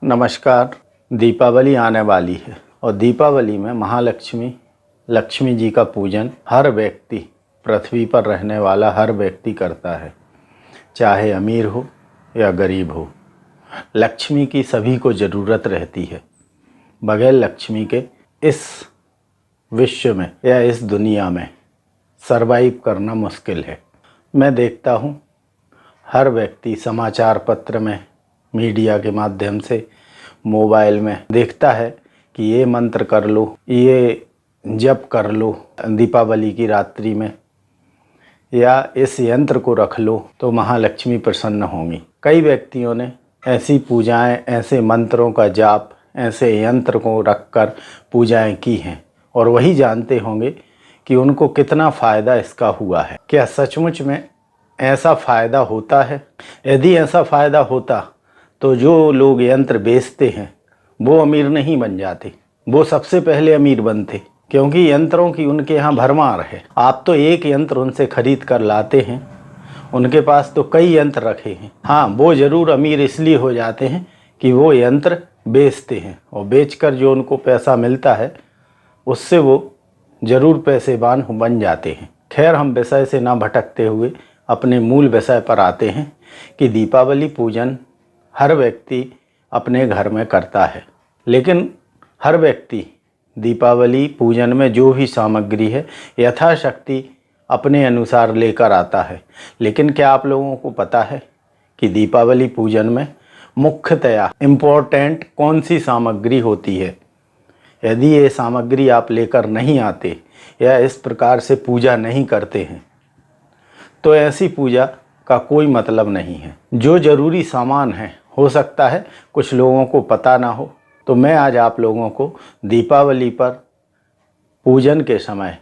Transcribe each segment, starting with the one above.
नमस्कार। दीपावली आने वाली है और दीपावली में महालक्ष्मी लक्ष्मी जी का पूजन हर व्यक्ति, पृथ्वी पर रहने वाला हर व्यक्ति करता है, चाहे अमीर हो या गरीब हो। लक्ष्मी की सभी को ज़रूरत रहती है। बगैर लक्ष्मी के इस विश्व में या इस दुनिया में सरवाइव करना मुश्किल है। मैं देखता हूँ हर व्यक्ति समाचार पत्र में, मीडिया के माध्यम से, मोबाइल में देखता है कि ये मंत्र कर लो, ये जप कर लो दीपावली की रात्रि में, या इस यंत्र को रख लो तो महालक्ष्मी प्रसन्न होंगी। कई व्यक्तियों ने ऐसी पूजाएं, ऐसे मंत्रों का जाप, ऐसे यंत्र को रखकर पूजाएं की हैं और वही जानते होंगे कि उनको कितना फ़ायदा इसका हुआ है। क्या सचमुच में ऐसा फ़ायदा होता है? यदि ऐसा फ़ायदा होता तो जो लोग यंत्र बेचते हैं वो अमीर नहीं बन जाते, वो सबसे पहले अमीर बनते, क्योंकि यंत्रों की उनके यहाँ भरमार है। आप तो एक यंत्र उनसे खरीद कर लाते हैं, उनके पास तो कई यंत्र रखे हैं। हाँ, वो ज़रूर अमीर इसलिए हो जाते हैं कि वो यंत्र बेचते हैं और बेचकर जो उनको पैसा मिलता है उससे वो ज़रूर पैसेबान बन जाते हैं। खैर, हम विषय से ना भटकते हुए अपने मूल विषय पर आते हैं कि दीपावली पूजन हर व्यक्ति अपने घर में करता है, लेकिन हर व्यक्ति दीपावली पूजन में जो भी सामग्री है यथाशक्ति अपने अनुसार लेकर आता है। लेकिन क्या आप लोगों को पता है कि दीपावली पूजन में मुख्यतया इम्पोर्टेंट कौन सी सामग्री होती है? यदि ये सामग्री आप लेकर नहीं आते या इस प्रकार से पूजा नहीं करते हैं तो ऐसी पूजा का कोई मतलब नहीं है। जो ज़रूरी सामान है, हो सकता है कुछ लोगों को पता ना हो, तो मैं आज आप लोगों को दीपावली पर पूजन के समय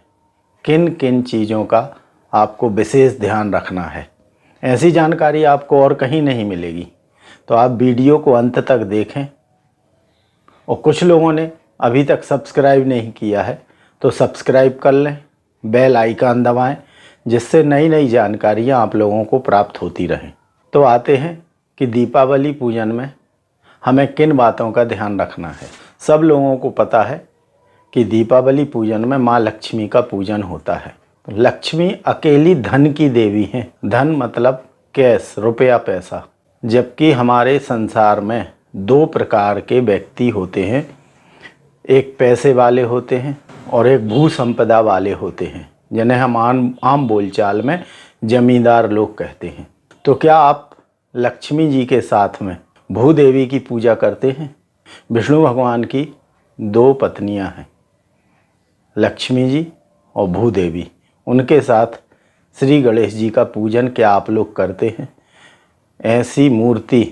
किन किन चीज़ों का आपको विशेष ध्यान रखना है, ऐसी जानकारी आपको और कहीं नहीं मिलेगी। तो आप वीडियो को अंत तक देखें। और कुछ लोगों ने अभी तक सब्सक्राइब नहीं किया है तो सब्सक्राइब कर लें, बेल आइकन दबाएं, जिससे नई नई जानकारियाँ आप लोगों को प्राप्त होती रहें। तो आते हैं कि दीपावली पूजन में हमें किन बातों का ध्यान रखना है। सब लोगों को पता है कि दीपावली पूजन में माँ लक्ष्मी का पूजन होता है। लक्ष्मी अकेली धन की देवी हैं। धन मतलब कैश, रुपया, पैसा। जबकि हमारे संसार में दो प्रकार के व्यक्ति होते हैं, एक पैसे वाले होते हैं और एक भू संपदा वाले होते हैं, जिन्हें हम आम बोलचाल में जमींदार लोग कहते हैं। तो क्या आप लक्ष्मी जी के साथ में भूदेवी की पूजा करते हैं? विष्णु भगवान की दो पत्नियां हैं, लक्ष्मी जी और भूदेवी। उनके साथ श्री गणेश जी का पूजन क्या आप लोग करते हैं? ऐसी मूर्ति,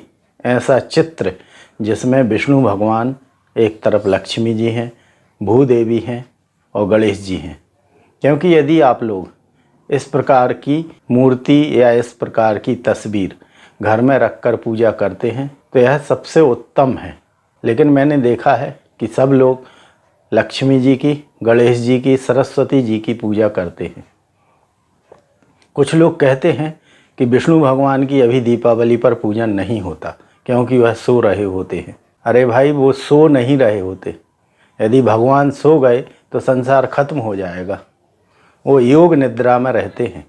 ऐसा चित्र जिसमें विष्णु भगवान एक तरफ, लक्ष्मी जी हैं, भूदेवी हैं और गणेश जी हैं। क्योंकि यदि आप लोग इस प्रकार की मूर्ति या इस प्रकार की तस्वीर घर में रखकर पूजा करते हैं तो यह सबसे उत्तम है। लेकिन मैंने देखा है कि सब लोग लक्ष्मी जी की, गणेश जी की, सरस्वती जी की पूजा करते हैं। कुछ लोग कहते हैं कि विष्णु भगवान की अभी दीपावली पर पूजन नहीं होता क्योंकि वह सो रहे होते हैं। अरे भाई, वो सो नहीं रहे होते। यदि भगवान सो गए तो संसार खत्म हो जाएगा। वो योग निद्रा में रहते हैं।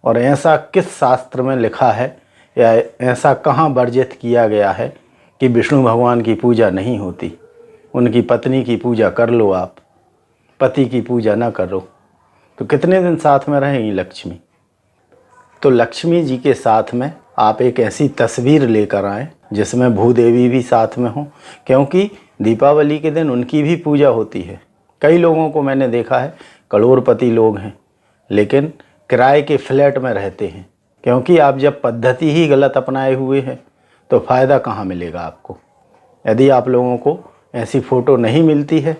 और ऐसा किस शास्त्र में लिखा है या ऐसा कहाँ वर्जित किया गया है कि विष्णु भगवान की पूजा नहीं होती? उनकी पत्नी की पूजा कर लो आप, पति की पूजा ना करो तो कितने दिन साथ में रहेंगी लक्ष्मी? तो लक्ष्मी जी के साथ में आप एक ऐसी तस्वीर लेकर आएँ जिसमें भूदेवी भी साथ में हो, क्योंकि दीपावली के दिन उनकी भी पूजा होती है। कई लोगों को मैंने देखा है, करोड़पति लोग हैं लेकिन किराए के फ्लैट में रहते हैं, क्योंकि आप जब पद्धति ही गलत अपनाए हुए हैं तो फ़ायदा कहाँ मिलेगा आपको। यदि आप लोगों को ऐसी फ़ोटो नहीं मिलती है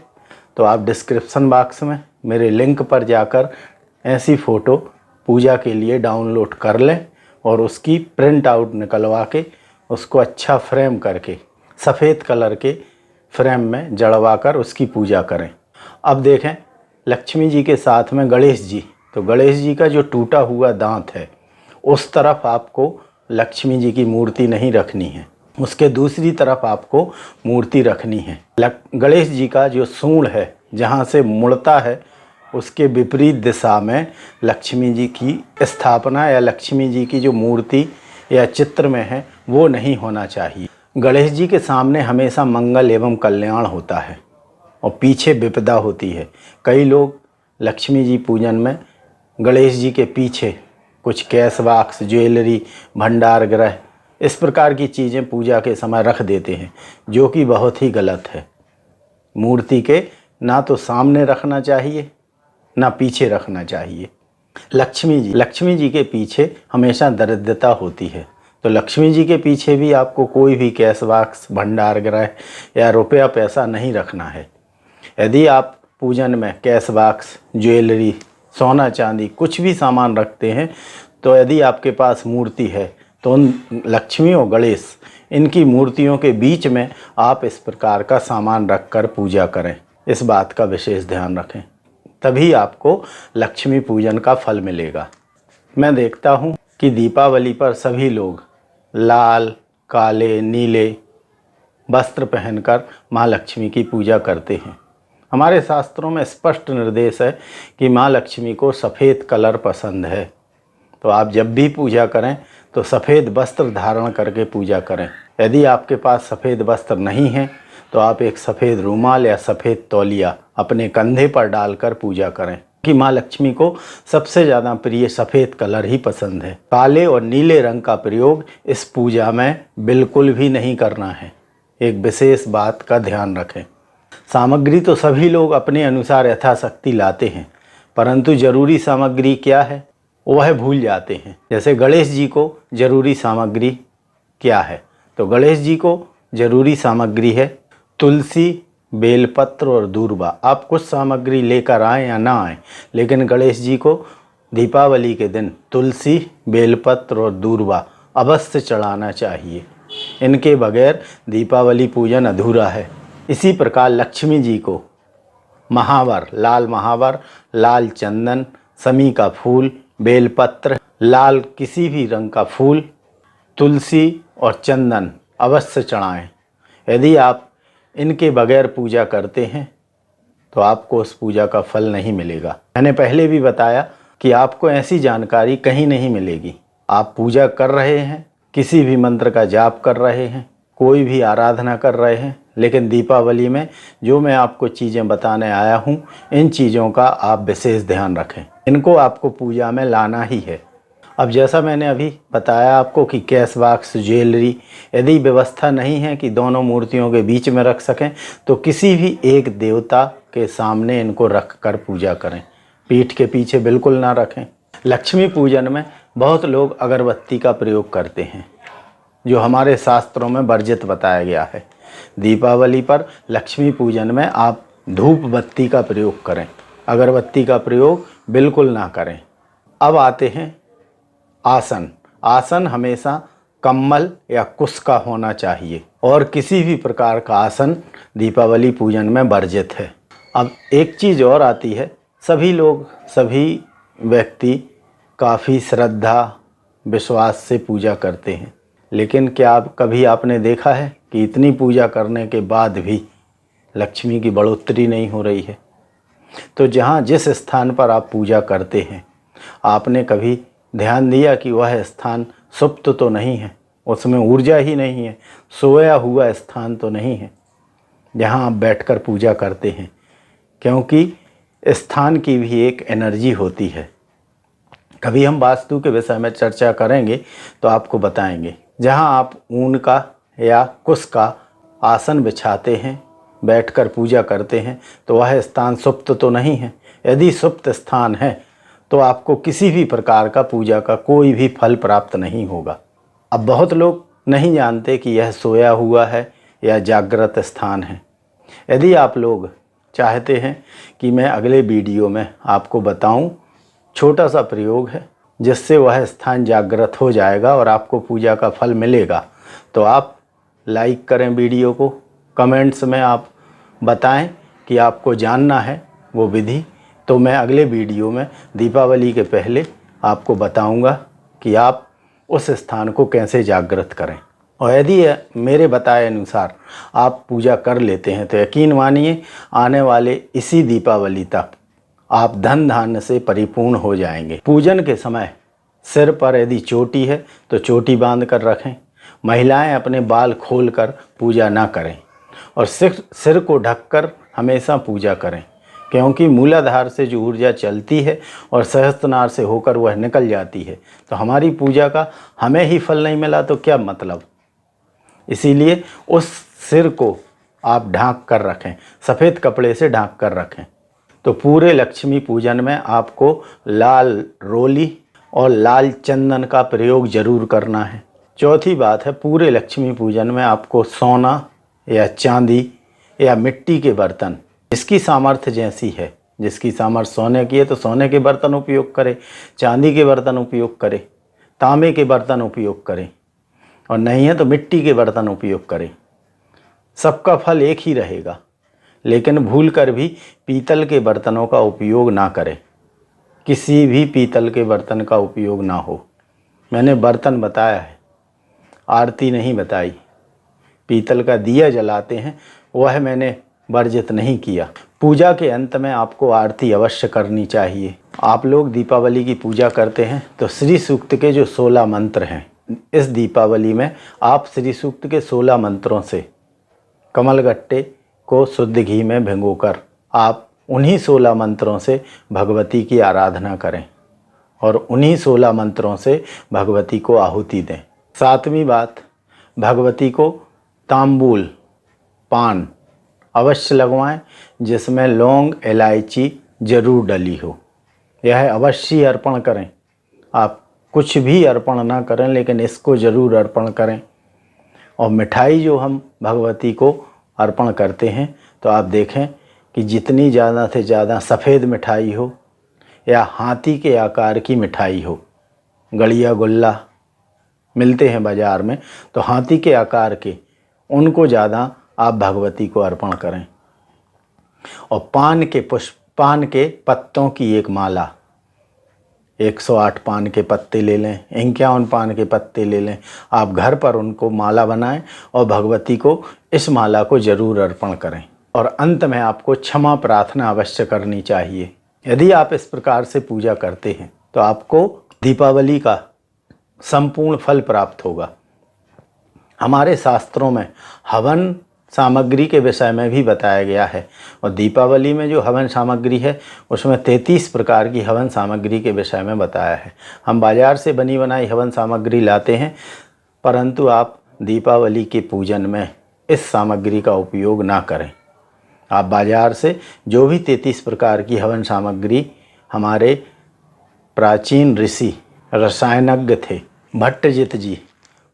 तो आप डिस्क्रिप्शन बॉक्स में मेरे लिंक पर जाकर ऐसी फ़ोटो पूजा के लिए डाउनलोड कर लें और उसकी प्रिंट आउट निकलवा के उसको अच्छा फ्रेम करके सफ़ेद कलर के फ्रेम में जड़वा कर उसकी पूजा करें। अब देखें, लक्ष्मी जी के साथ में गणेश जी, तो गणेश जी का जो टूटा हुआ दांत है उस तरफ आपको लक्ष्मी जी की मूर्ति नहीं रखनी है। उसके दूसरी तरफ आपको मूर्ति रखनी है। गणेश जी का जो सूंड है, जहाँ से मुड़ता है, उसके विपरीत दिशा में लक्ष्मी जी की स्थापना या लक्ष्मी जी की जो मूर्ति या चित्र में है वो नहीं होना चाहिए। गणेश जी के सामने हमेशा मंगल एवं कल्याण होता है और पीछे विपदा होती है। कई लोग लक्ष्मी जी पूजन में गणेश जी के पीछे कुछ कैश बॉक्स, ज्वेलरी, भंडार ग्रह, इस प्रकार की चीज़ें पूजा के समय रख देते हैं, जो कि बहुत ही गलत है। मूर्ति के ना तो सामने रखना चाहिए ना पीछे रखना चाहिए। लक्ष्मी जी के पीछे हमेशा दरिद्रता होती है, तो लक्ष्मी जी के पीछे भी आपको कोई भी कैश बॉक्स, भंडार ग्रह या रुपया पैसा नहीं रखना है। यदि आप पूजन में कैश बॉक्स, ज्वेलरी, सोना चांदी कुछ भी सामान रखते हैं, तो यदि आपके पास मूर्ति है तो उन लक्ष्मी और गणेश, इनकी मूर्तियों के बीच में आप इस प्रकार का सामान रखकर पूजा करें। इस बात का विशेष ध्यान रखें, तभी आपको लक्ष्मी पूजन का फल मिलेगा। मैं देखता हूँ कि दीपावली पर सभी लोग लाल, काले, नीले वस्त्र पहनकर माँ लक्ष्मी की पूजा करते हैं। हमारे शास्त्रों में स्पष्ट निर्देश है कि माँ लक्ष्मी को सफ़ेद कलर पसंद है, तो आप जब भी पूजा करें तो सफ़ेद वस्त्र धारण करके पूजा करें। यदि आपके पास सफ़ेद वस्त्र नहीं है तो आप एक सफ़ेद रुमाल या सफ़ेद तौलिया अपने कंधे पर डालकर पूजा करें, कि माँ लक्ष्मी को सबसे ज़्यादा प्रिय सफ़ेद कलर ही पसंद है। काले और नीले रंग का प्रयोग इस पूजा में बिल्कुल भी नहीं करना है। एक विशेष बात का ध्यान रखें। सामग्री तो सभी लोग अपने अनुसार यथाशक्ति लाते हैं, परंतु जरूरी सामग्री क्या है वह भूल जाते हैं। जैसे गणेश जी को जरूरी सामग्री क्या है, तो गणेश जी को जरूरी सामग्री है तुलसी, बेलपत्र और दूर्वा। आप कुछ सामग्री लेकर आएँ या ना आएँ, लेकिन गणेश जी को दीपावली के दिन तुलसी, बेलपत्र और दूर्वा अवश्य चढ़ाना चाहिए। इनके बगैर दीपावली पूजन अधूरा है। इसी प्रकार लक्ष्मी जी को महावर, लाल महावर, लाल चंदन, समी का फूल, बेलपत्र, लाल किसी भी रंग का फूल, तुलसी और चंदन अवश्य चढ़ाएं। यदि आप इनके बगैर पूजा करते हैं तो आपको उस पूजा का फल नहीं मिलेगा। मैंने पहले भी बताया कि आपको ऐसी जानकारी कहीं नहीं मिलेगी। आप पूजा कर रहे हैं, किसी भी मंत्र का जाप कर रहे हैं, कोई भी आराधना कर रहे हैं, लेकिन दीपावली में जो मैं आपको चीज़ें बताने आया हूँ, इन चीज़ों का आप विशेष ध्यान रखें। इनको आपको पूजा में लाना ही है। अब जैसा मैंने अभी बताया आपको कि कैश बॉक्स, ज्वेलरी, यदि व्यवस्था नहीं है कि दोनों मूर्तियों के बीच में रख सकें, तो किसी भी एक देवता के सामने इनको रख कर पूजा करें। पीठ के पीछे बिल्कुल ना रखें। लक्ष्मी पूजन में बहुत लोग अगरबत्ती का प्रयोग करते हैं, जो हमारे शास्त्रों में वर्जित बताया गया है। दीपावली पर लक्ष्मी पूजन में आप धूप बत्ती का प्रयोग करें, अगरबत्ती का प्रयोग बिल्कुल ना करें। अब आते हैं आसन। आसन हमेशा कम्बल या कुश का होना चाहिए और किसी भी प्रकार का आसन दीपावली पूजन में वर्जित है। अब एक चीज़ और आती है, सभी लोग, सभी व्यक्ति काफ़ी श्रद्धा विश्वास से पूजा करते हैं, लेकिन क्या कभी आपने देखा है कि इतनी पूजा करने के बाद भी लक्ष्मी की बढ़ोतरी नहीं हो रही है? तो जहाँ जिस स्थान पर आप पूजा करते हैं, आपने कभी ध्यान दिया कि वह स्थान सुप्त तो नहीं है, उसमें ऊर्जा ही नहीं है, सोया हुआ स्थान तो नहीं है जहाँ आप बैठकर पूजा करते हैं? क्योंकि स्थान की भी एक एनर्जी होती है। कभी हम वास्तु के विषय में चर्चा करेंगे तो आपको बताएंगे। जहाँ आप ऊन का या कुश का आसन बिछाते हैं, बैठकर पूजा करते हैं, तो वह स्थान सुप्त तो नहीं है। यदि सुप्त स्थान है तो आपको किसी भी प्रकार का पूजा का कोई भी फल प्राप्त नहीं होगा। अब बहुत लोग नहीं जानते कि यह सोया हुआ है या जागृत स्थान है। यदि आप लोग चाहते हैं कि मैं अगले वीडियो में आपको बताऊं, छोटा सा प्रयोग है जिससे वह स्थान जागृत हो जाएगा और आपको पूजा का फल मिलेगा, तो आप लाइक करें वीडियो को, कमेंट्स में आप बताएं कि आपको जानना है वो विधि, तो मैं अगले वीडियो में दीपावली के पहले आपको बताऊंगा कि आप उस स्थान को कैसे जागृत करें। और यदि मेरे बताए अनुसार आप पूजा कर लेते हैं तो यकीन मानिए आने वाले इसी दीपावली तक आप धन धान्य से परिपूर्ण हो जाएंगे। पूजन के समय सिर पर यदि चोटी है तो चोटी बांध कर रखें। महिलाएं अपने बाल खोलकर पूजा ना करें और सिर को ढककर हमेशा पूजा करें, क्योंकि मूलाधार से जो ऊर्जा चलती है और सहस्त्रनार से होकर वह निकल जाती है, तो हमारी पूजा का हमें ही फल नहीं मिला तो क्या मतलब। इसीलिए उस सिर को आप ढांक कर रखें, सफ़ेद कपड़े से ढांक कर रखें। तो पूरे लक्ष्मी पूजन में आपको लाल रोली और लाल चंदन का प्रयोग जरूर करना है। चौथी बात है, पूरे लक्ष्मी पूजन में आपको सोना या चांदी या मिट्टी के बर्तन, जिसकी सामर्थ्य जैसी है, जिसकी सामर्थ्य सोने की है तो सोने के बर्तन उपयोग करें, चांदी के बर्तन उपयोग करें, तांबे के बर्तन उपयोग करें, और नहीं है तो मिट्टी के बर्तन उपयोग करें। सबका फल एक ही रहेगा, लेकिन भूलकर भी पीतल के बर्तनों का उपयोग ना करें। किसी भी पीतल के बर्तन का उपयोग ना हो। मैंने बर्तन बताया है, आरती नहीं बताई। पीतल का दिया जलाते हैं वह मैंने वर्जित नहीं किया। पूजा के अंत में आपको आरती अवश्य करनी चाहिए। आप लोग दीपावली की पूजा करते हैं तो श्री सूक्त के जो 16 मंत्र हैं, इस दीपावली में आप श्री सूक्त के 16 मंत्रों से कमलगट्टे को शुद्ध घी में भिगोकर आप उन्हीं 16 मंत्रों से भगवती की आराधना करें और उन्हीं 16 मंत्रों से भगवती को आहुति दें। सातवीं बात, भगवती को तांबूल पान अवश्य लगवाएं, जिसमें लौंग इलायची जरूर डली हो। यह अवश्य अर्पण करें। आप कुछ भी अर्पण ना करें, लेकिन इसको ज़रूर अर्पण करें। और मिठाई जो हम भगवती को अर्पण करते हैं तो आप देखें कि जितनी ज़्यादा से ज़्यादा सफ़ेद मिठाई हो या हाथी के आकार की मिठाई हो, गड़िया गुल्ला मिलते हैं बाज़ार में, तो हाथी के आकार के उनको ज़्यादा आप भगवती को अर्पण करें। और पान के पत्तों की एक माला, 108 पान के पत्ते ले लें, 51 पान के पत्ते ले लें, आप घर पर उनको माला बनाएं और भगवती को इस माला को ज़रूर अर्पण करें। और अंत में आपको क्षमा प्रार्थना अवश्य करनी चाहिए। यदि आप इस प्रकार से पूजा करते हैं तो आपको दीपावली का संपूर्ण फल प्राप्त होगा। हमारे शास्त्रों में हवन सामग्री के विषय में भी बताया गया है, और दीपावली में जो हवन सामग्री है उसमें 33 प्रकार की हवन सामग्री के विषय में बताया है। हम बाज़ार से बनी बनाई हवन सामग्री लाते हैं, परंतु आप दीपावली के पूजन में इस सामग्री का उपयोग ना करें। आप बाज़ार से जो भी 33 प्रकार की हवन सामग्री, हमारे प्राचीन ऋषि रसायनज्ञ थे भट्टजित जी,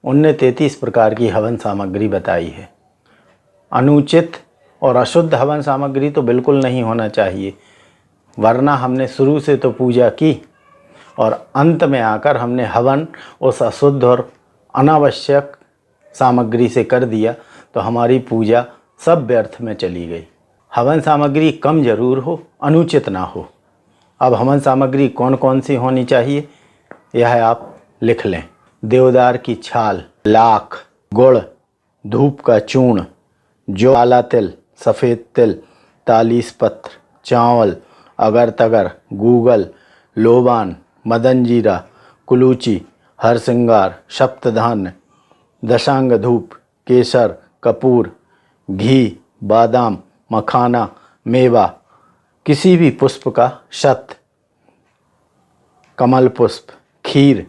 उनने 33 प्रकार की हवन सामग्री बताई है। अनुचित और अशुद्ध हवन सामग्री तो बिल्कुल नहीं होना चाहिए, वरना हमने शुरू से तो पूजा की और अंत में आकर हमने हवन उस अशुद्ध और अनावश्यक सामग्री से कर दिया तो हमारी पूजा सब व्यर्थ में चली गई। हवन सामग्री कम जरूर हो, अनुचित ना हो। अब हवन सामग्री कौन कौन सी होनी चाहिए यह आप लिख लें। देवदार की छाल, लाख, गुड़, धूप का चूर्ण, जौ, काला तिल, सफ़ेद तिल, तालीस पत्र, चावल, अगर तगर, गूगल, लोबान, मदन जीरा, कुलूची, हरसिंगार, सप्तधान्य, दशांग धूप, केसर, कपूर, घी, बादाम, मखाना, मेवा, किसी भी पुष्प का शत, कमल पुष्प, खीर,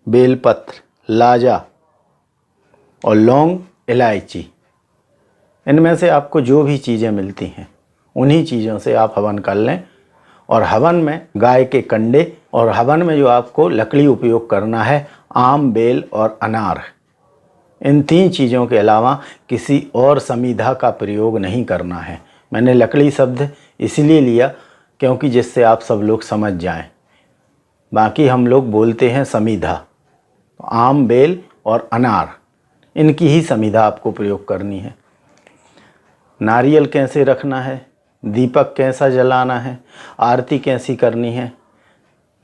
बेलपत्र, लाजा और लौंग, इलायची। इनमें से आपको जो भी चीज़ें मिलती हैं उन्हीं चीज़ों से आप हवन कर लें। और हवन में गाय के कंडे, और हवन में जो आपको लकड़ी उपयोग करना है आम, बेल और अनार। इन 3 चीज़ों के अलावा किसी और समिधा का प्रयोग नहीं करना है। मैंने लकड़ी शब्द इसलिए लिया क्योंकि जिससे आप सब लोग समझ जाएं। बाकी हम लोग बोलते हैं समिधा। आम, बेल और अनार, इनकी ही समिधा आपको प्रयोग करनी है। नारियल कैसे रखना है, दीपक कैसा जलाना है, आरती कैसी करनी है,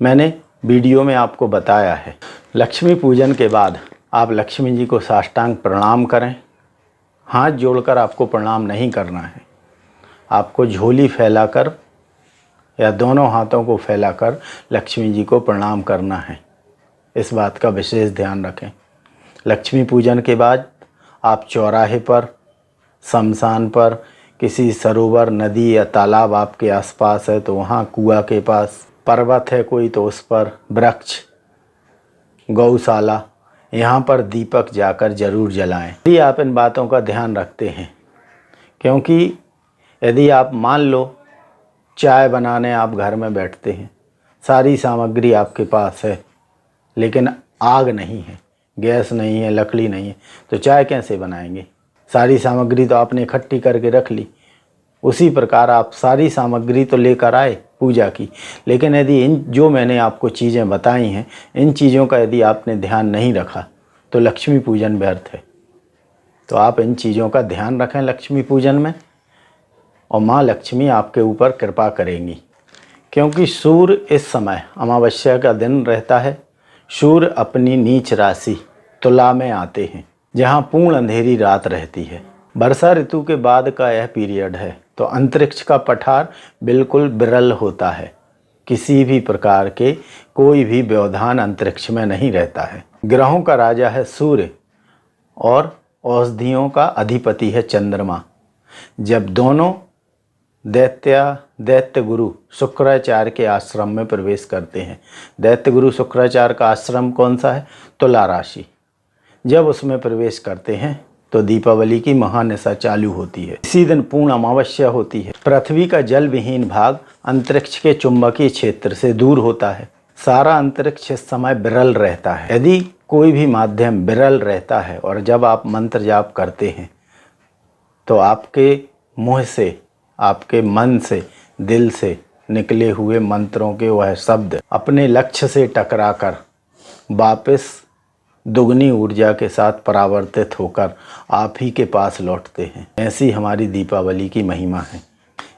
मैंने वीडियो में आपको बताया है। लक्ष्मी पूजन के बाद आप लक्ष्मी जी को साष्टांग प्रणाम करें। हाथ जोड़कर आपको प्रणाम नहीं करना है, आपको झोली फैलाकर या दोनों हाथों को फैलाकर लक्ष्मी जी को प्रणाम करना है। इस बात का विशेष ध्यान रखें। लक्ष्मी पूजन के बाद आप चौराहे पर, शमशान पर, किसी सरोवर, नदी या तालाब आपके आसपास है तो वहाँ, कुआं के पास, पर्वत है कोई तो उस पर, वृक्ष, गौशाला, यहाँ पर दीपक जाकर जरूर जलाएं। यदि आप इन बातों का ध्यान रखते हैं, क्योंकि यदि आप मान लो चाय बनाने आप घर में बैठते हैं, सारी सामग्री आपके पास है लेकिन आग नहीं है, गैस नहीं है, लकड़ी नहीं है, तो चाय कैसे बनाएंगे? सारी सामग्री तो आपने इकट्ठी करके रख ली। उसी प्रकार आप सारी सामग्री तो लेकर आए पूजा की, लेकिन यदि इन जो मैंने आपको चीज़ें बताई हैं, इन चीज़ों का यदि आपने ध्यान नहीं रखा तो लक्ष्मी पूजन व्यर्थ है। तो आप इन चीज़ों का ध्यान रखें लक्ष्मी पूजन में, और माँ लक्ष्मी आपके ऊपर कृपा करेंगी। क्योंकि सूर्य इस समय अमावस्या का दिन रहता है, सूर्य अपनी नीच राशि तुला में आते हैं, जहाँ पूर्ण अंधेरी रात रहती है। वर्षा ऋतु के बाद का यह पीरियड है, तो अंतरिक्ष का पठार बिल्कुल विरल होता है। किसी भी प्रकार के कोई भी व्यवधान अंतरिक्ष में नहीं रहता है। ग्रहों का राजा है सूर्य और औषधियों का अधिपति है चंद्रमा। जब दोनों दैत्य गुरु शुक्राचार्य के आश्रम में प्रवेश करते हैं, दैत्य गुरु शुक्राचार्य का आश्रम कौन सा है? तुला राशि। जब उसमें प्रवेश करते हैं तो दीपावली की महानिशा चालू होती है। इसी दिन पूर्ण अमावस्या होती है। पृथ्वी का जल विहीन भाग अंतरिक्ष के चुंबकीय क्षेत्र से दूर होता है। सारा अंतरिक्ष इस समय विरल रहता है। यदि कोई भी माध्यम विरल रहता है और जब आप मंत्र जाप करते हैं तो आपके मुँह से, आपके मन से, दिल से निकले हुए मंत्रों के वह शब्द अपने लक्ष्य से टकराकर वापस दुगनी ऊर्जा के साथ परावर्तित होकर आप ही के पास लौटते हैं। ऐसी हमारी दीपावली की महिमा है।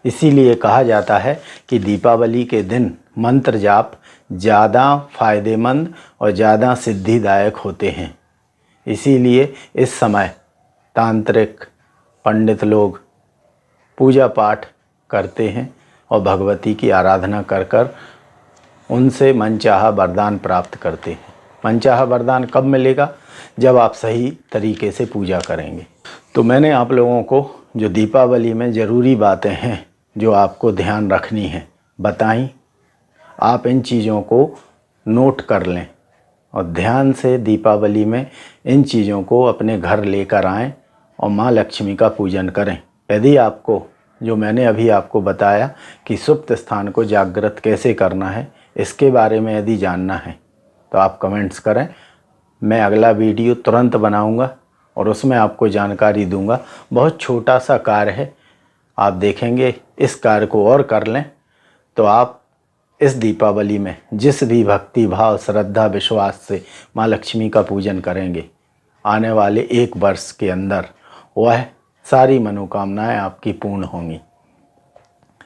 इसीलिए कहा जाता है कि दीपावली के दिन मंत्र जाप ज़्यादा फायदेमंद और ज़्यादा सिद्धिदायक होते हैं। इसीलिए इस समय तांत्रिक पंडित लोग पूजा पाठ करते हैं और भगवती की आराधना कर कर उनसे मनचाहा वरदान प्राप्त करते हैं। मनचाहा वरदान कब मिलेगा? जब आप सही तरीके से पूजा करेंगे। तो मैंने आप लोगों को जो दीपावली में ज़रूरी बातें हैं जो आपको ध्यान रखनी है बताई। आप इन चीज़ों को नोट कर लें और ध्यान से दीपावली में इन चीज़ों को अपने घर लेकर आएँ और माँ लक्ष्मी का पूजन करें। यदि आपको जो मैंने अभी आपको बताया कि सुप्त स्थान को जागृत कैसे करना है, इसके बारे में यदि जानना है तो आप कमेंट्स करें। मैं अगला वीडियो तुरंत बनाऊंगा और उसमें आपको जानकारी दूंगा। बहुत छोटा सा कार्य है, आप देखेंगे इस कार्य को और कर लें तो आप इस दीपावली में जिस भी भक्ति भाव, श्रद्धा, विश्वास से माँ लक्ष्मी का पूजन करेंगे, आने वाले 1 वर्ष के अंदर वह सारी मनोकामनाएं आपकी पूर्ण होंगी।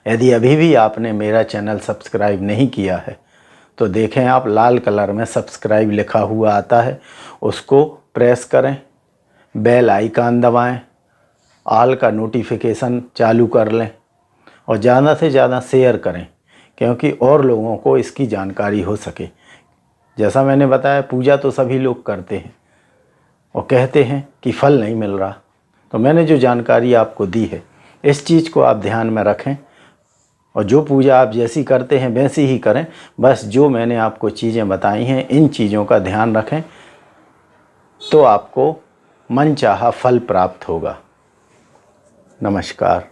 यदि अभी भी आपने मेरा चैनल सब्सक्राइब नहीं किया है तो देखें, आप लाल कलर में सब्सक्राइब लिखा हुआ आता है, उसको प्रेस करें, बेल आइकन दबाएं, ऑल का नोटिफिकेशन चालू कर लें और ज़्यादा से ज़्यादा शेयर करें, क्योंकि और लोगों को इसकी जानकारी हो सके। जैसा मैंने बताया, पूजा तो सभी लोग करते हैं और कहते हैं कि फल नहीं मिल रहा। तो मैंने जो जानकारी आपको दी है, इस चीज़ को आप ध्यान में रखें और जो पूजा आप जैसी करते हैं वैसी ही करें। बस जो मैंने आपको चीज़ें बताई हैं, इन चीज़ों का ध्यान रखें तो आपको मनचाहा फल प्राप्त होगा। नमस्कार।